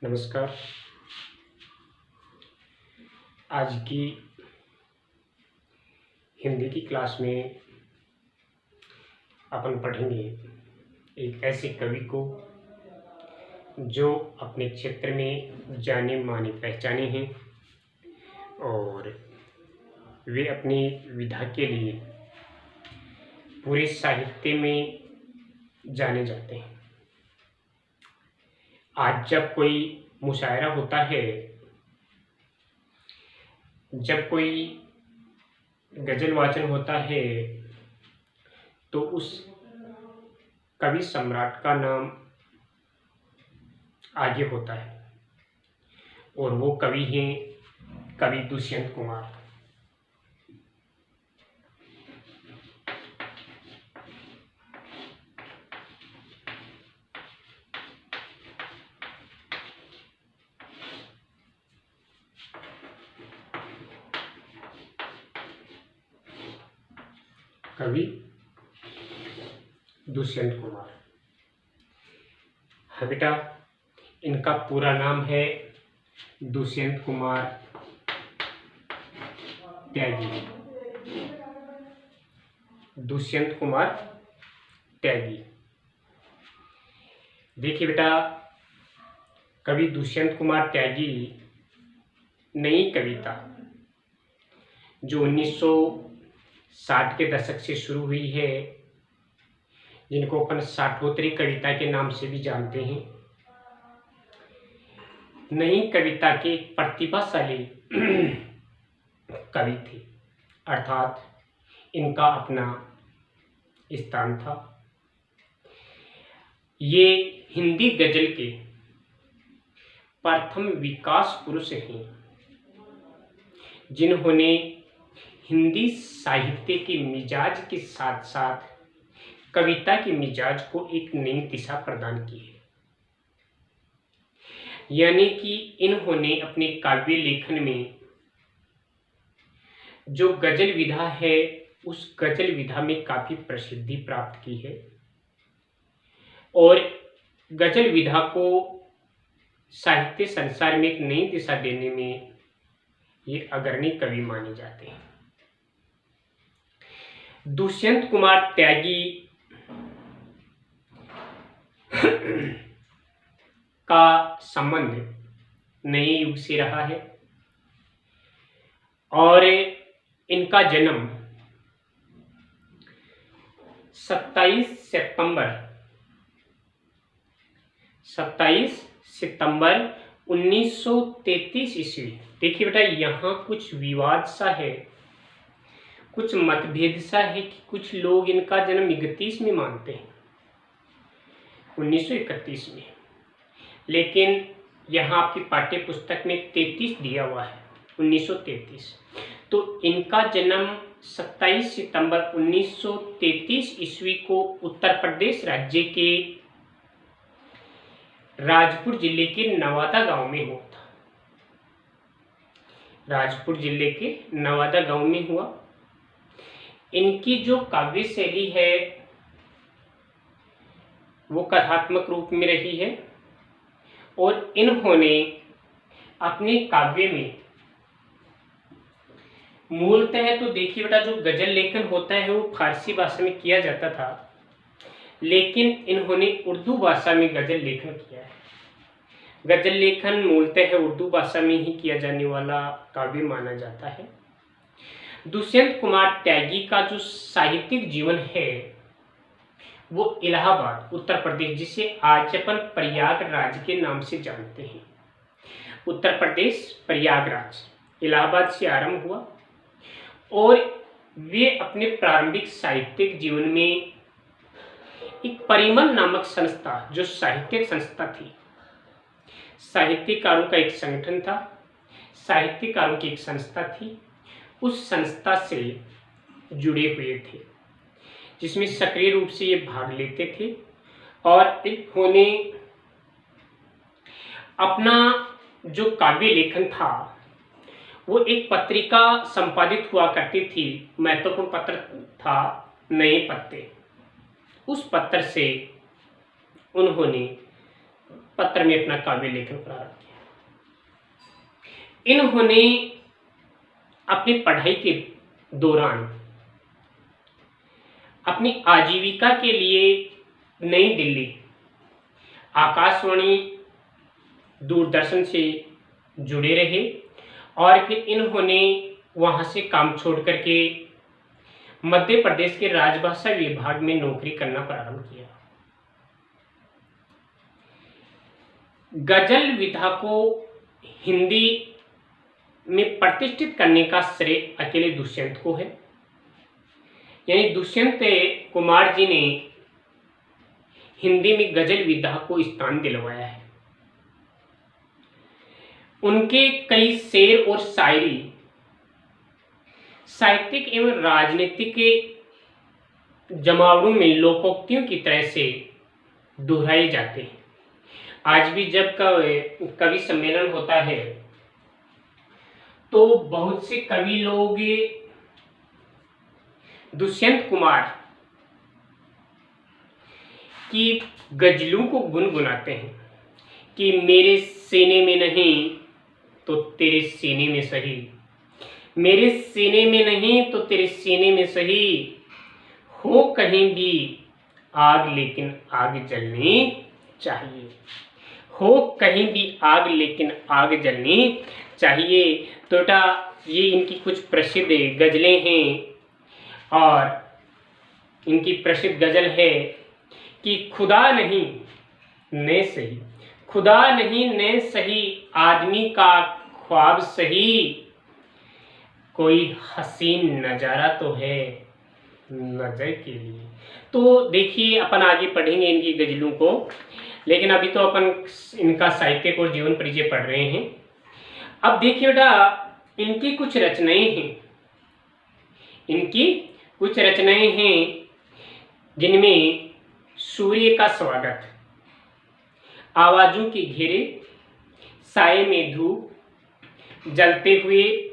नमस्कार। आज की हिंदी की क्लास में अपन पढ़ेंगे एक ऐसे कवि को जो अपने क्षेत्र में जाने माने पहचाने हैं और वे अपनी विधा के लिए पूरे साहित्य में जाने जाते हैं। आज जब कोई मुशायरा होता है, जब कोई गजल वाचन होता है, तो उस कवि सम्राट का नाम आगे होता है और वो कवि हैं कवि दुष्यंत कुमार। कवि दुष्यंत कुमार है बेटा। इनका पूरा नाम है दुष्यंत कुमार त्यागी। दुष्यंत कुमार त्यागी। देखिए बेटा, कवि दुष्यंत कुमार त्यागी नई कविता जो 1960 के दशक से शुरू हुई है, जिनको अपन साठोत्तरी कविता के नाम से भी जानते हैं, नई कविता के प्रतिभाशाली कवि थे। अर्थात इनका अपना स्थान था। ये हिंदी गजल के प्रथम विकास पुरुष हैं, जिन्होंने हिंदी साहित्य के मिजाज के साथ साथ कविता के मिजाज को एक नई दिशा प्रदान की है। यानी कि इन्होंने अपने काव्य लेखन में जो गजल विधा है, उस गजल विधा में काफी प्रसिद्धि प्राप्त की है और गजल विधा को साहित्य संसार में एक नई दिशा देने में ये अग्रणी कवि माने जाते हैं। दुष्यंत कुमार त्यागी का संबंध नए युग से रहा है और इनका जन्म 27 सितंबर 1933 ईस्वी। देखिए बेटा, यहाँ कुछ विवाद सा है, कुछ मतभेद सा है कि कुछ लोग इनका जन्म 31 में मानते हैं, 1931 में, लेकिन यहाँ आपकी पाठ्य पुस्तक में 33 दिया हुआ है, 1933। तो इनका जन्म 27 सितंबर 1933 ईस्वी को उत्तर प्रदेश राज्य के राजपुर जिले के नवादा गांव में हुआ था। राजपुर जिले के नवादा गांव में हुआ। इनकी जो काव्य शैली है वो कथात्मक रूप में रही है और इन्होंने अपने काव्य में मूलतः तो देखिए बेटा, जो गजल लेखन होता है वो फारसी भाषा में किया जाता था, लेकिन इन्होंने उर्दू भाषा में गजल लेखन किया है। गजल लेखन मूलतः उर्दू भाषा में ही किया जाने वाला काव्य माना जाता है। दुष्यंत कुमार त्यागी का जो साहित्यिक जीवन है वो इलाहाबाद उत्तर प्रदेश, जिसे आज अपन प्रयागराज के नाम से जानते हैं, उत्तर प्रदेश प्रयागराज, इलाहाबाद से आरंभ हुआ और वे अपने प्रारंभिक साहित्यिक जीवन में एक परिमल नामक संस्था, जो साहित्यिक संस्था थी, साहित्यकारों का एक संगठन था, साहित्यकारों की एक संस्था थी, उस संस्था से जुड़े हुए थे, जिसमें सक्रिय रूप से ये भाग लेते थे और इन्होंने अपना जो काव्य लेखन था वो एक पत्रिका संपादित हुआ करती थी, महत्वपूर्ण पत्र था नए पत्ते। उस पत्र से उन्होंने पत्र में अपना काव्य लेखन प्रारंभ किया। इन्होंने अपनी पढ़ाई के दौरान अपनी आजीविका के लिए नई दिल्ली आकाशवाणी दूरदर्शन से जुड़े रहे और फिर इन्होंने वहाँ से काम छोड़ करके मध्य प्रदेश के राजभाषा विभाग में नौकरी करना प्रारंभ किया। गजल विधा को हिंदी में प्रतिष्ठित करने का श्रेय अकेले दुष्यंत को है, यानी दुष्यंत कुमार जी ने हिंदी में गजल विधा को स्थान दिलवाया है। उनके कई शेर और शायरी साहित्यिक एवं राजनीतिक के जमावड़ों में लोकोक्तियों की तरह से दोहराए जाते हैं। आज भी जब कवि सम्मेलन होता है तो बहुत से कवि लोग दुष्यंत कुमार की गजलों को गुनगुनाते हैं कि मेरे सीने में नहीं तो तेरे सीने में सही, मेरे सीने में नहीं तो तेरे सीने में सही, हो कहीं भी आग लेकिन आग जलनी चाहिए, हो कहीं भी आग लेकिन आग जलनी चाहिए। तो बेटा ये इनकी कुछ प्रसिद्ध गज़लें हैं और इनकी प्रसिद्ध गज़ल है कि खुदा नहीं ने सही, खुदा नहीं ने सही, आदमी का ख्वाब सही, कोई हसीन नज़ारा तो है नज़र के लिए। तो देखिए अपन आगे पढ़ेंगे इनकी गज़लों को, लेकिन अभी तो अपन इनका साहित्यिक और जीवन परिचय पढ़ रहे हैं। अब देखिए बेटा इनकी कुछ रचनाएं हैं, इनकी कुछ रचनाएं हैं जिनमें सूर्य का स्वागत, आवाज़ों के घेरे, साए में धूप, जलते हुए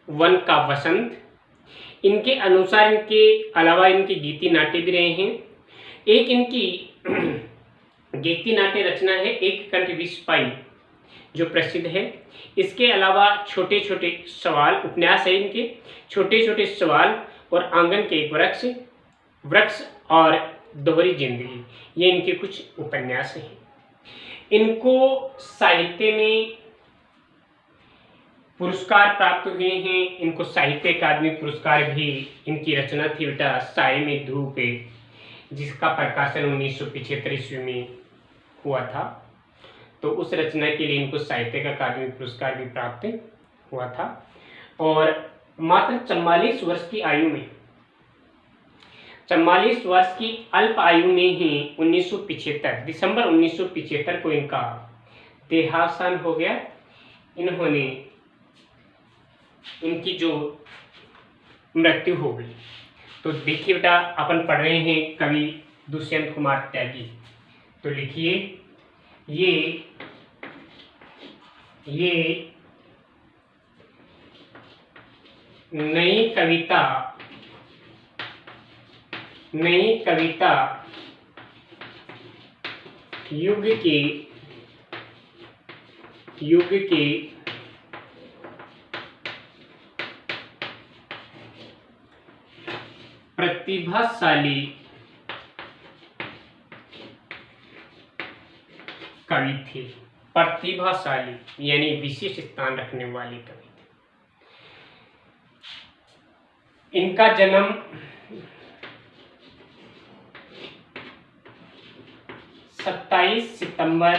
वन का वसंत, इनके अनुसार इनके अलावा इनके गीति नाट्य भी रहे हैं। एक इनकी गीति नाट्य रचना है एक कंठ विष पाई जो प्रसिद्ध है। इसके अलावा छोटे छोटे सवाल उपन्यास है इनके, छोटे छोटे सवाल और आंगन के एक वृक्ष और दोहरी जिंदगी, ये इनके कुछ उपन्यास हैं। इनको साहित्य में पुरस्कार प्राप्त हुए हैं। इनको साहित्य अकादमी पुरस्कार भी इनकी रचना थी बेटा साए में धूप, जिसका प्रकाशन 1975 ईस्वी में हुआ था। तो उस रचना के लिए इनको साहित्य अकादमी पुरस्कार भी प्राप्त हुआ था। और मात्र 44 वर्ष की आयु में, 44 वर्ष की अल्प आयु में ही 1975 दिसंबर 1975 को इनका देहावसान हो गया। इन्होंने इनकी जो मृत्यु हो गई। तो देखिए बेटा अपन पढ़ रहे हैं कवि दुष्यंत कुमार त्यागी। तो लिखिए ये नई कविता युग के प्रतिभाशाली कवि थे। प्रतिभाशाली यानी विशिष्ट स्थान रखने वाले कवि थे। इनका जन्म 27 सितंबर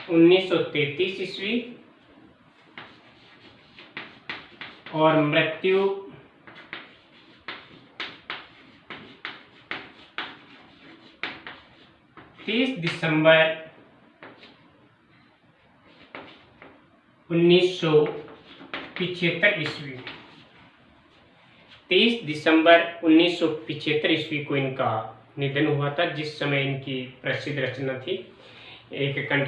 1933 ईस्वी और मृत्यु 30 दिसंबर 1975 ईस्वी। 30 दिसंबर 1975 ईस्वी को इनका निधन हुआ था, जिस समय इनकी प्रसिद्ध रचना थी एक कंठ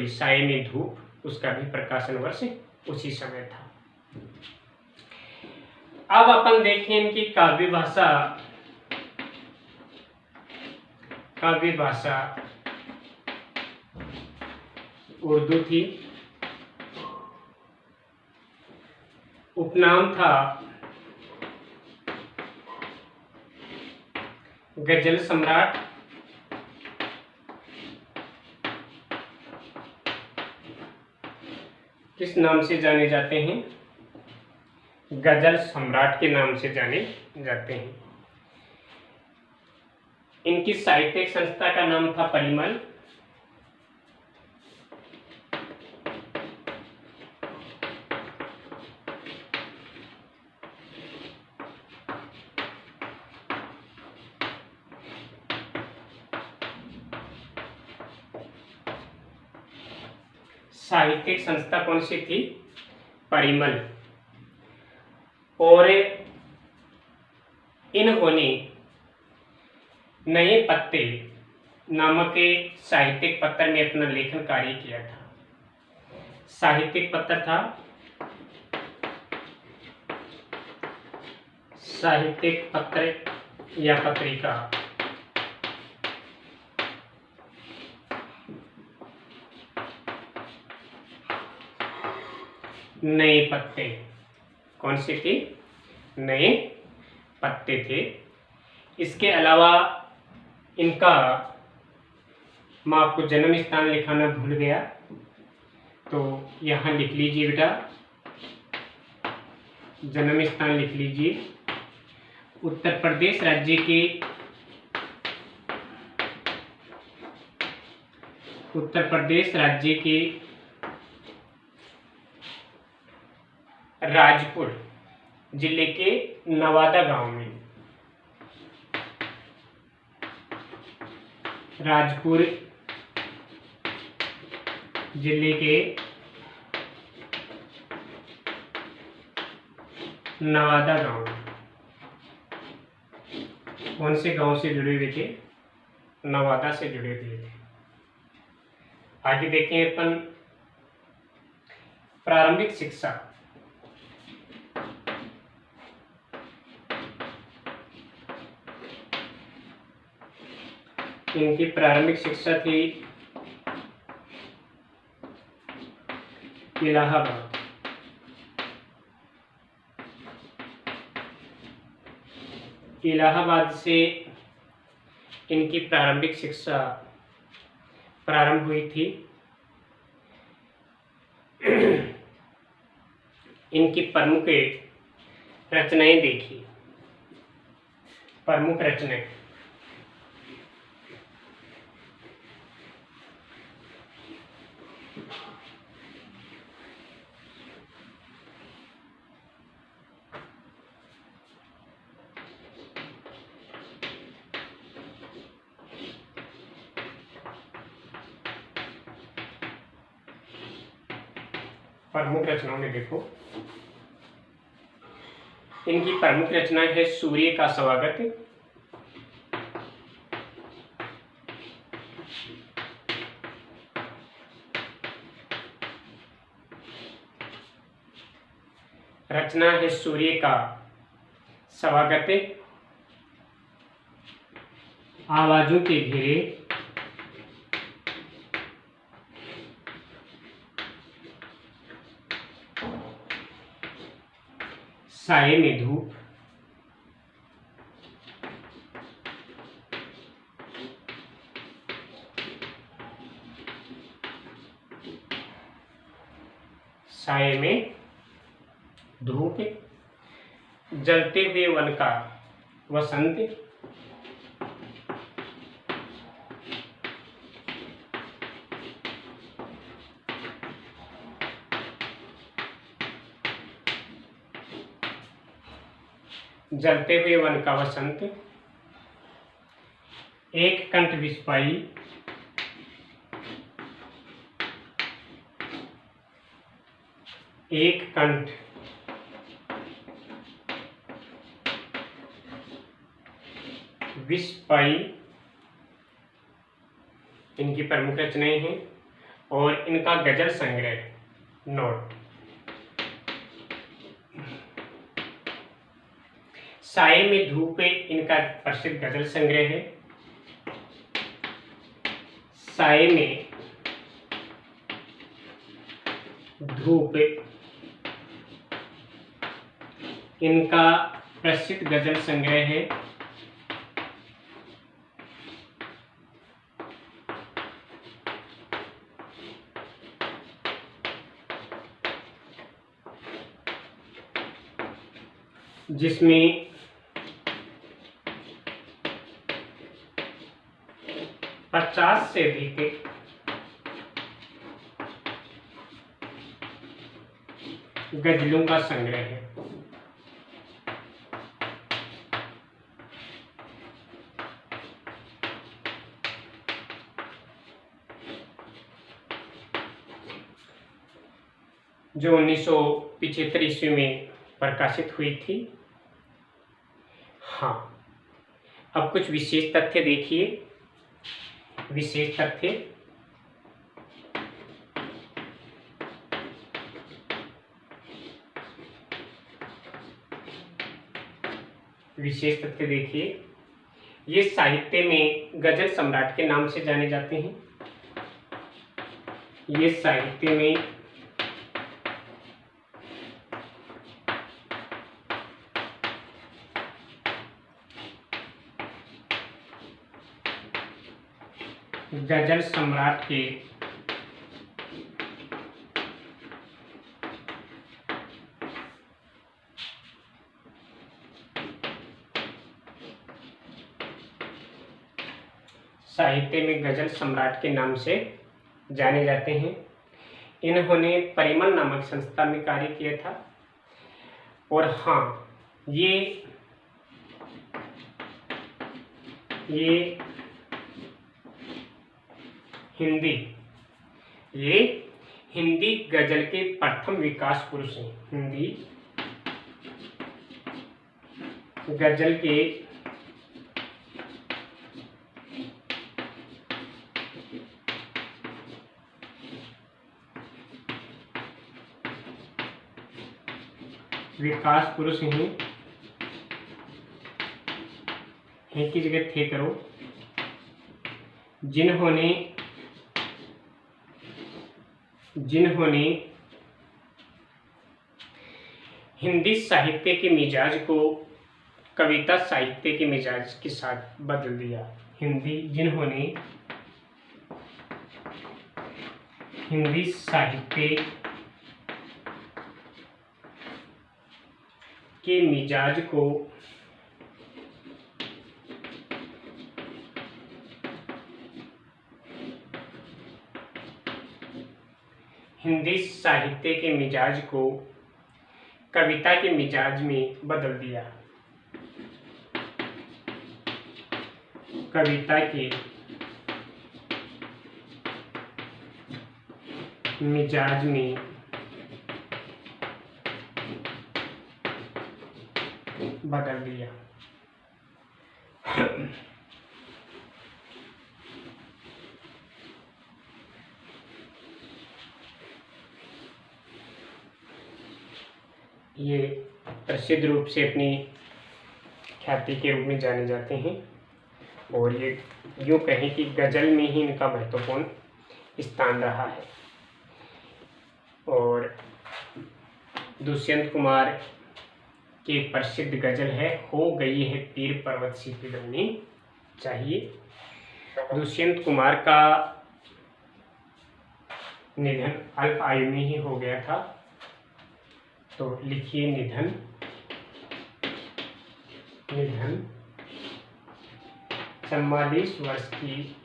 साए में धूप, उसका भी प्रकाशन वर्ष उसी समय था। अब अपन देखें इनकी काव्य भाषा उर्दू थी। उपनाम था गजल सम्राट। किस नाम से जाने जाते हैं? गजल सम्राट के नाम से जाने जाते हैं। इनकी साहित्यिक संस्था का नाम था परिमल। साहित्यिक संस्था कौन सी थी? परिमल। और इन्होंने नए पत्ते नामक साहित्यिक पत्र में अपना लेखन कार्य किया था। साहित्यिक पत्र था, साहित्यिक पत्र या पत्रिका। नए पत्ते कौन सी थी? नए पत्ते थे। इसके अलावा इनका, मैं आपको जन्म स्थान लिखाना भूल गया, तो यहाँ लिख लीजिए बेटा, जन्म स्थान लिख लीजिए। उत्तर प्रदेश राज्य के राजपुर जिले के नवादा गांव में, राजपुर जिले के नवादा गांव। कौन से गांव से जुड़े हुए थे? नवादा से जुड़े हुए थे। आगे देखें अपन प्रारंभिक शिक्षा। इनकी प्रारंभिक शिक्षा थी इलाहाबाद। इलाहाबाद से इनकी प्रारंभिक शिक्षा प्रारंभ हुई थी। इनकी प्रमुख रचनाएं देखिए। प्रमुख रचनाएं, प्रमुख रचनाओं में देखो, इनकी प्रमुख रचना है सूर्य का स्वागत, रचना है सूर्य का स्वागत, आवाजों के घेरे, साये में धूप, साये में धूप, जलते हुए वन का वसंत, जलते हुए वन का वसंत, एक कंठ विस्पाई, एक कंठ विस्पाई, इनकी प्रमुख रचनाएं हैं। और इनका गजल संग्रह नोट, साये में धूप इनका प्रसिद्ध गजल संग्रह है। साये में धूप इनका प्रसिद्ध गजल संग्रह है। जिसमें पचास से अधिक गजलों का संग्रह है। जो 1975 ईस्वी में प्रकाशित हुई थी। हाँ, अब कुछ विशेष तथ्य देखिए। विशेष तथ्य देखिए। ये साहित्य में गजल सम्राट के नाम से जाने जाते हैं। ये साहित्य में गजल सम्राट के साहित्य में गजल सम्राट के नाम से जाने जाते हैं। इन्होंने परिमल नामक संस्था में कार्य किया था। और हाँ, ये हिंदी गजल के प्रथम विकास पुरुष हैं। हिंदी गजल के विकास पुरुष हैं की जगह थे करो, जिन्होंने हिंदी साहित्य के मिजाज को कविता साहित्य के मिजाज के साथ बदल दिया। जिन्होंने हिंदी साहित्य के मिजाज को कविता के मिजाज में बदल दिया। कविता के मिजाज में बदल दिया। ये प्रसिद्ध रूप से अपनी ख्याति के रूप में जाने जाते हैं। और ये यूँ कहें कि गजल में ही इनका महत्वपूर्ण स्थान रहा है। और दुष्यंत कुमार की प्रसिद्ध गजल है, हो गई है पीर पर्वत सी पिघलनी चाहिए। दुष्यंत कुमार का निधन अल्प आयु में ही हो गया था। तो लिखिए निधन 44 वर्ष की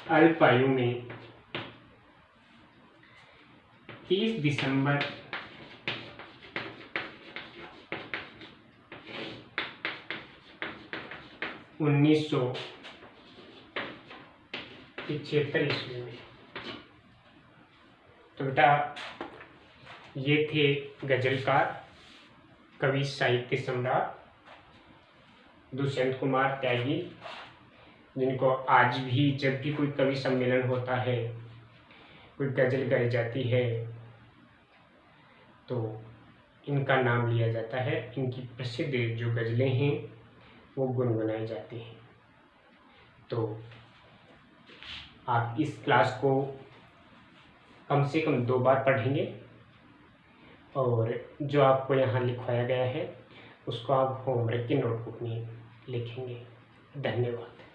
अल्प आयु में 30 दिसंबर 1975 ईस्वी में। तो बेटा ये थे गजलकार, कवि, साहित्य सम्राट दुष्यंत कुमार त्यागी, जिनको आज भी जब भी कोई कवि सम्मेलन होता है कोई गज़ल गाई जाती है तो इनका नाम लिया जाता है। इनकी प्रसिद्ध जो गज़लें हैं वो गुनगुनाई जाती हैं। तो आप इस क्लास को कम से कम 2 बार पढ़ेंगे और जो आपको यहाँ लिखवाया गया है उसको आप होमवर्क की नोटबुक में लिखेंगे। धन्यवाद।